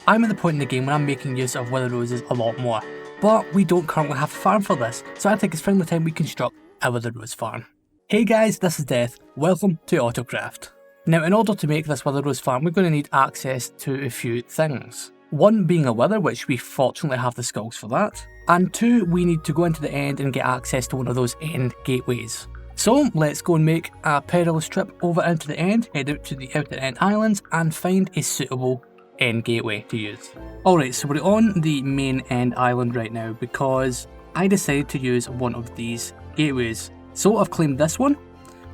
I'm at the point in the game where I'm making use of wither roses a lot more, but we don't currently have a farm for this, so I think it's finally time we construct a wither rose farm. Hey guys, this is Death, welcome to AutoCraft. Now in order to make this wither rose farm we're going to need access to a few things. One being a wither, which we fortunately have the skulls for that, and two, we need to go into the end and get access to one of those end gateways. So let's go and make a perilous trip over into the end, head out to the outer end islands and find a suitable end gateway to use. Alright, so we're on the main end island right now because I decided to use one of these gateways. So I've claimed this one,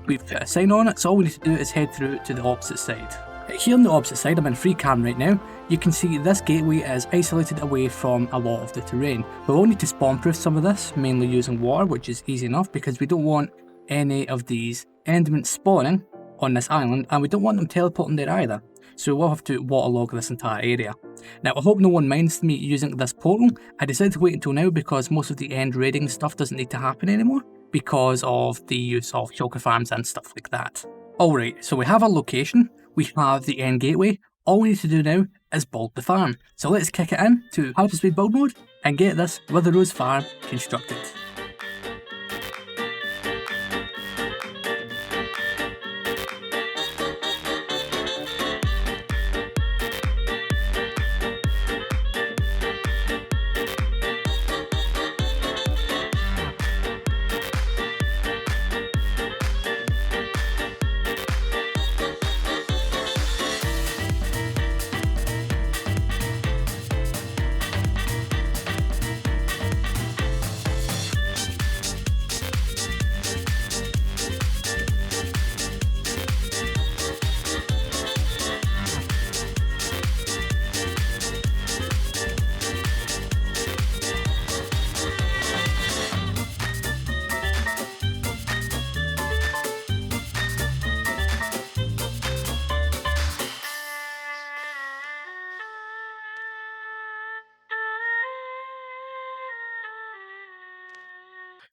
we've put a sign on it, so all we need to do is head through to the opposite side. Here on the opposite side, I'm in free cam right now, you can see this gateway is isolated away from a lot of the terrain. We will need to spawn proof some of this, mainly using water, which is easy enough because we don't want any of these endermen spawning on this island and we don't want them teleporting there either. So we'll have to waterlog this entire area. Now I hope no one minds me using this portal. I decided to wait until now because most of the end raiding stuff doesn't need to happen anymore because of the use of shulker farms and stuff like that. Alright, so we have our location, we have the end gateway, all we need to do now is build the farm. So let's kick it in to hyperspeed build mode and get this wither rose farm constructed.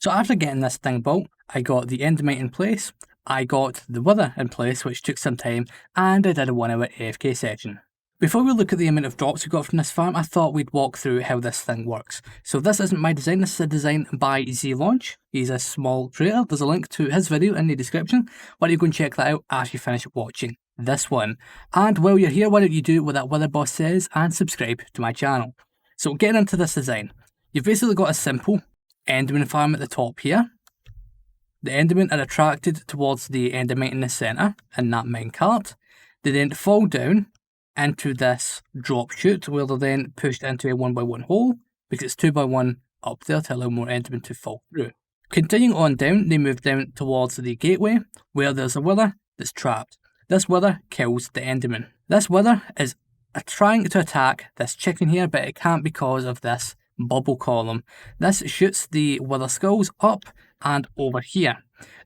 So after getting this thing built, I got the endermite in place, I got the wither in place, which took some time, and I did a 1 hour AFK session. Before we look at the amount of drops we got from this farm, I thought we'd walk through how this thing works. So this isn't my design, this is a design by ZLaunch. He's a small creator, there's a link to his video in the description. Why don't you go and check that out after you finish watching this one. And while you're here, why don't you do what that wither boss says and subscribe to my channel. So getting into this design, you've basically got a simple enderman farm at the top here. The endermen are attracted towards the endermite in the centre in that minecart. They then fall down into this drop chute where they're then pushed into a 1x1 hole because it's 2x1 up there to allow more endermen to fall through. Continuing on down, they move down towards the gateway where there's a wither that's trapped. This wither kills the enderman. This wither is trying to attack this chicken here, but it can't because of this bubble column. This shoots the wither skulls up and over here.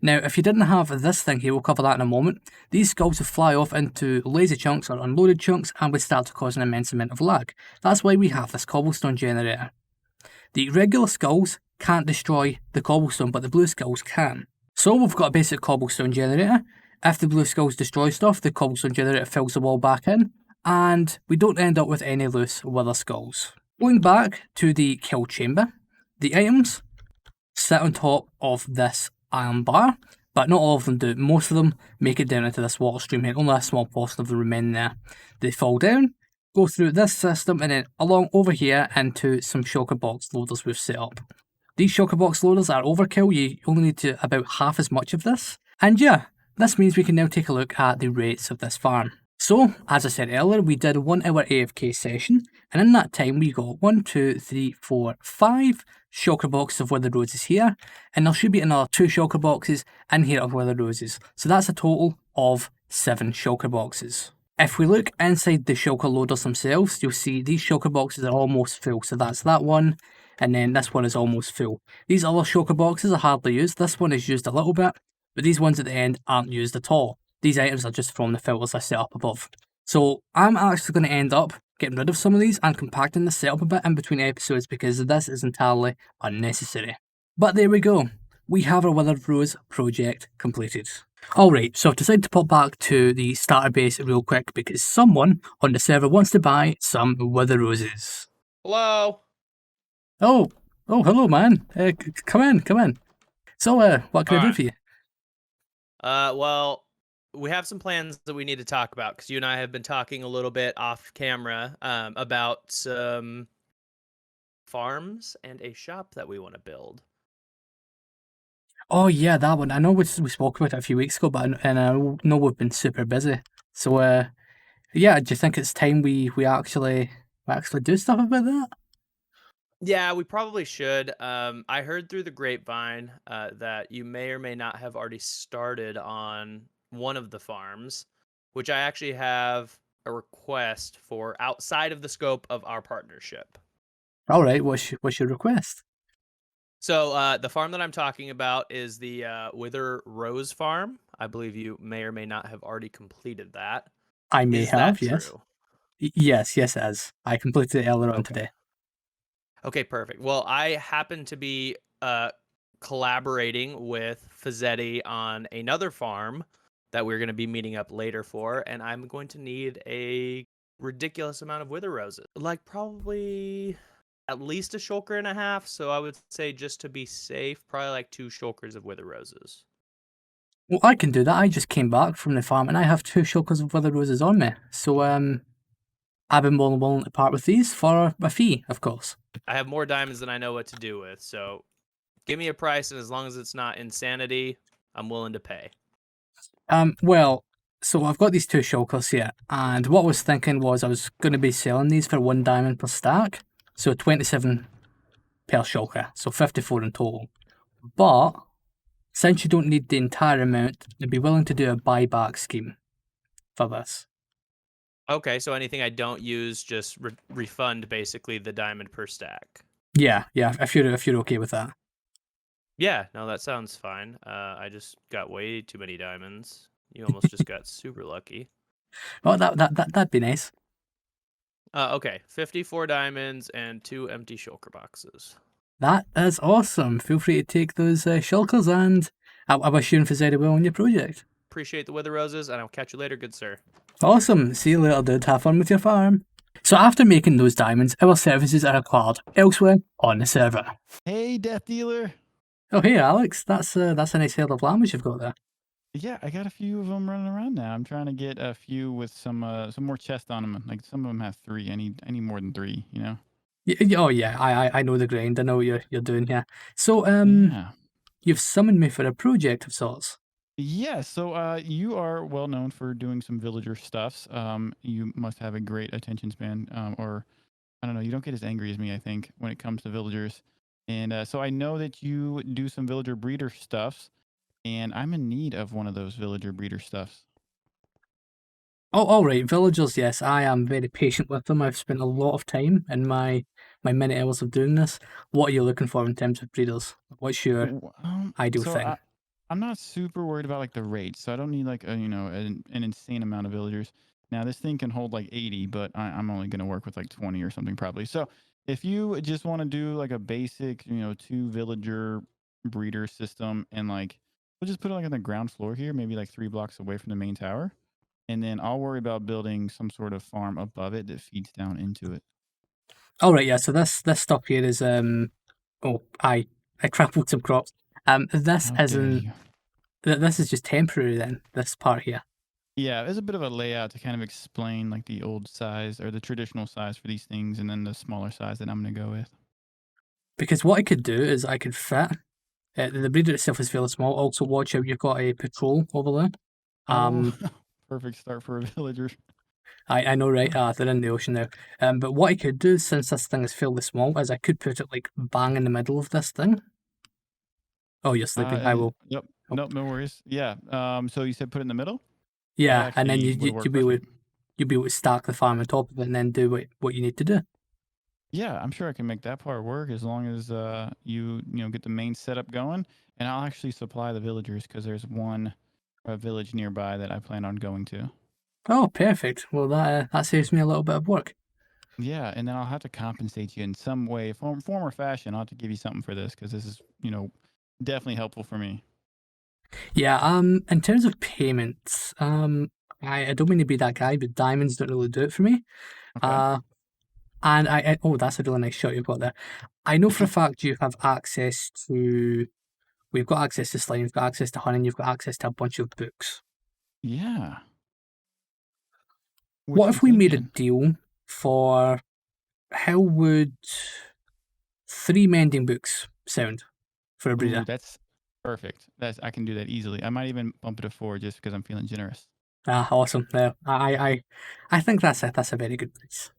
Now if you didn't have this thing here, we'll cover that in a moment, these skulls would fly off into lazy chunks or unloaded chunks and would start to cause an immense amount of lag. That's why we have this cobblestone generator. The regular skulls can't destroy the cobblestone, but the blue skulls can. So we've got a basic cobblestone generator. If the blue skulls destroy stuff, the cobblestone generator fills the wall back in and we don't end up with any loose wither skulls. Going back to the kill chamber, the items sit on top of this iron bar, but not all of them do. Most of them make it down into this water stream here, only a small portion of them remain there. They fall down, go through this system, and then along over here into some shulker box loaders we've set up. These shulker box loaders are overkill, you only need to about half as much of this. And yeah, this means we can now take a look at the rates of this farm. So, as I said earlier, we did a 1 hour AFK session, and in that time we got 1, 2, 3, 4, 5 shulker boxes of wither roses here, and there should be another 2 shulker boxes in here of wither roses. So that's a total of 7 shulker boxes. If we look inside the shulker loaders themselves, you'll see these shulker boxes are almost full. So that's that one, and then this one is almost full. These other shulker boxes are hardly used. This one is used a little bit, but these ones at the end aren't used at all. These items are just from the filters I set up above. So I'm actually going to end up getting rid of some of these and compacting the setup a bit in between episodes because this is entirely unnecessary. But there we go. we have our Withered Rose project completed. Alright, so I've decided to pop back to the starter base real quick because someone on the server wants to buy some Withered Roses. Hello. Oh, hello, man. Come in. So, what can I do for you? Well, we have some plans that we need to talk about because you and I have been talking a little bit off camera about some farms and a shop that we want to build. Oh yeah, that one. I know we spoke about it a few weeks ago, but and I know we've been super busy. So, yeah, do you think it's time we actually do stuff about that? Yeah, we probably should. I heard through the grapevine that you may or may not have already started on one of the farms, which I actually have a request for outside of the scope of our partnership. All right, what's your request? So the farm that I'm talking about is the Wither Rose Farm. I believe you may or may not have already completed that. I may Is that have, yes. true? Yes, it is. I completed it earlier on Okay. today. Okay, perfect. Well, I happen to be collaborating with Fazzetti on another farm that we're going to be meeting up later for, and I'm going to need a ridiculous amount of Wither Roses. Like probably at least a shulker and a half. So I would say just to be safe, probably like 2 shulkers of Wither Roses. Well, I can do that. I just came back from the farm and I have 2 shulkers of Withered Roses on me. So, I've been more than willing to part with these for a fee, of course. I have more diamonds than I know what to do with. So give me a price, and as long as it's not insanity, I'm willing to pay. Well, so I've got these 2 shulkers here, and what I was thinking was I was going to be selling these for 1 diamond per stack, so 27 per shulker, so 54 in total. But since you don't need the entire amount, I'd be willing to do a buyback scheme for this. Okay, so anything I don't use, just refund basically the diamond per stack. Yeah, if you're okay with that. Yeah, no, that sounds fine. I just got way too many diamonds. You almost just got super lucky. Well, that'd be nice. Okay, 54 diamonds and 2 empty shulker boxes. That is awesome. Feel free to take those shulkers, and I wish you and Fazzetti well on your project. Appreciate the Wither Roses, and I'll catch you later, good sir. Awesome. See you later, dude. Have fun with your farm. So after making those diamonds, our services are required elsewhere on the server. Hey, Deathdealer. Oh, hey, Alex. That's a nice herd of llamas you've got there. Yeah, I got a few of them running around now. I'm trying to get a few with some more chest on them. Like some of them have 3. I need more than 3. You know. Oh yeah, I know the grind. I know what you're doing here. So Yeah. you've summoned me for a project of sorts. Yeah. So you are well known for doing some villager stuffs. You must have a great attention span. Or I don't know. You don't get as angry as me, I think, when it comes to villagers. And so I know that you do some villager breeder stuffs, and I'm in need of one of those villager breeder stuffs. Oh, all right, villagers. Yes, I am very patient with them. I've spent a lot of time in my many hours of doing this. What are you looking for in terms of breeders? What's your ideal So thing? I'm not super worried about like the rates, so I don't need like an insane amount of villagers. Now this thing can hold like 80, but I'm only gonna work with like 20 or something probably. So if you just want to do like a basic 2 villager breeder system, and like we'll just put it like on the ground floor here, maybe like 3 blocks away from the main tower, and then I'll worry about building some sort of farm above it that feeds down into it. All right, yeah. So this stuff here is oh, I crappled some crops. This How dare isn't. you? This is just temporary then. This part here. Yeah, there's a bit of a layout to kind of explain like the old size or the traditional size for these things, and then the smaller size that I'm gonna go with. Because what I could do is I could fit. The breeder itself is fairly small. Also, watch out, you've got a patrol over there. Oh, Um, perfect start for a villager. I know, right? They're in the ocean now. But what I could do, since this thing is fairly small, is I could put it like bang in the middle of this thing. Oh, you're sleeping. I will. Yep. Oh, Nope, no worries. Yeah. So you said put it in the middle? That yeah, and then actually would work you'll be able perfect. to, you'll be able to stack the farm on top of it and then do what you need to do. Yeah, I'm sure I can make that part work as long as you get the main setup going, and I'll actually supply the villagers because there's one village nearby that I plan on going to. Oh, perfect. Well, that saves me a little bit of work. Yeah, and then I'll have to compensate you in some way, form or fashion. I'll have to give you something for this because this is definitely helpful for me. Yeah, in terms of payments, I don't mean to be that guy, but diamonds don't really do it for me. Okay. And oh, that's a really nice shot you've got there. I know for a fact you have access to. We've got access to slime, you've got access to honey, and you've got access to a bunch of books. Yeah. What What you if we made a thinking? deal for how would 3 mending books sound for a Ooh, breeder? that's perfect. I can do that easily. I might even bump it to 4 just because I'm feeling generous. Ah, awesome. No, I think that's a very good price.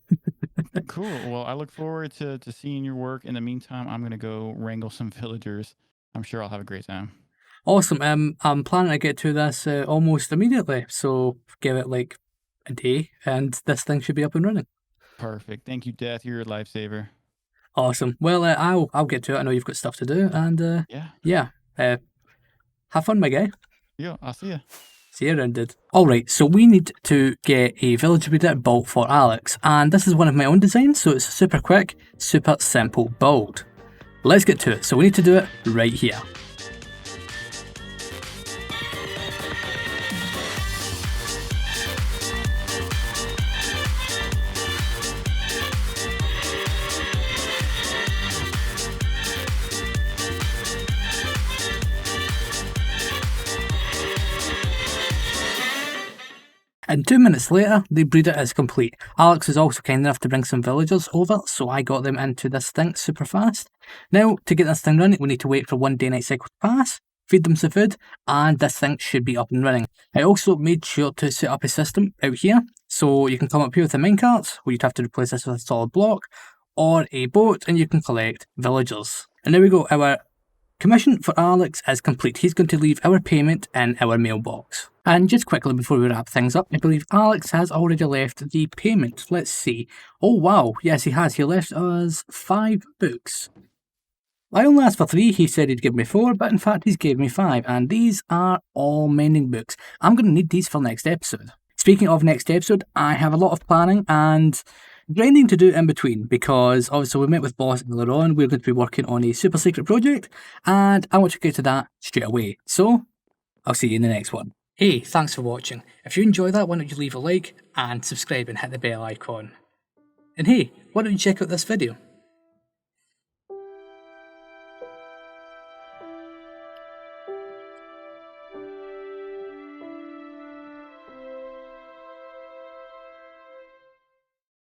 Cool. Well, I look forward to seeing your work. In the meantime, I'm gonna go wrangle some villagers. I'm sure I'll have a great time. Awesome. I'm planning to get to this almost immediately, so give it like a day, and this thing should be up and running. Perfect. Thank you, Death. You're a lifesaver. Awesome. Well, I'll get to it. I know you've got stuff to do, and Yeah. yeah, have fun, my guy. Yeah. I'll see ya. See you around, dude. Alright, so we need to get a village breeder built for Alex, and this is one of my own designs, so it's super quick, super simple build. Let's get to it. So we need to do it right here. And 2 minutes later, the breeder is complete. Alex was also kind enough to bring some villagers over, so I got them into this thing super fast. Now, to get this thing running, we need to wait for 1 day-night cycle to pass, feed them some food, and this thing should be up and running. I also made sure to set up a system out here, so you can come up here with a minecart, where you'd have to replace this with a solid block, or a boat, and you can collect villagers. And there we go, our commission for Alex is complete. He's going to leave our payment in our mailbox. And just quickly before we wrap things up, I believe Alex has already left the payment. Let's see. Oh wow, yes he has. He left us 5 books. I only asked for 3, he said he'd give me 4, but in fact he's gave me 5, and these are all mending books. I'm going to need these for next episode. Speaking of next episode, I have a lot of planning and grinding to do in between, because obviously we met with boss earlier on, we're going to be working on a super secret project, and I want to get to that straight away. So, I'll see you in the next one. Hey, thanks for watching. If you enjoyed that, why don't you leave a like and subscribe and hit the bell icon. And hey, why don't you check out this video?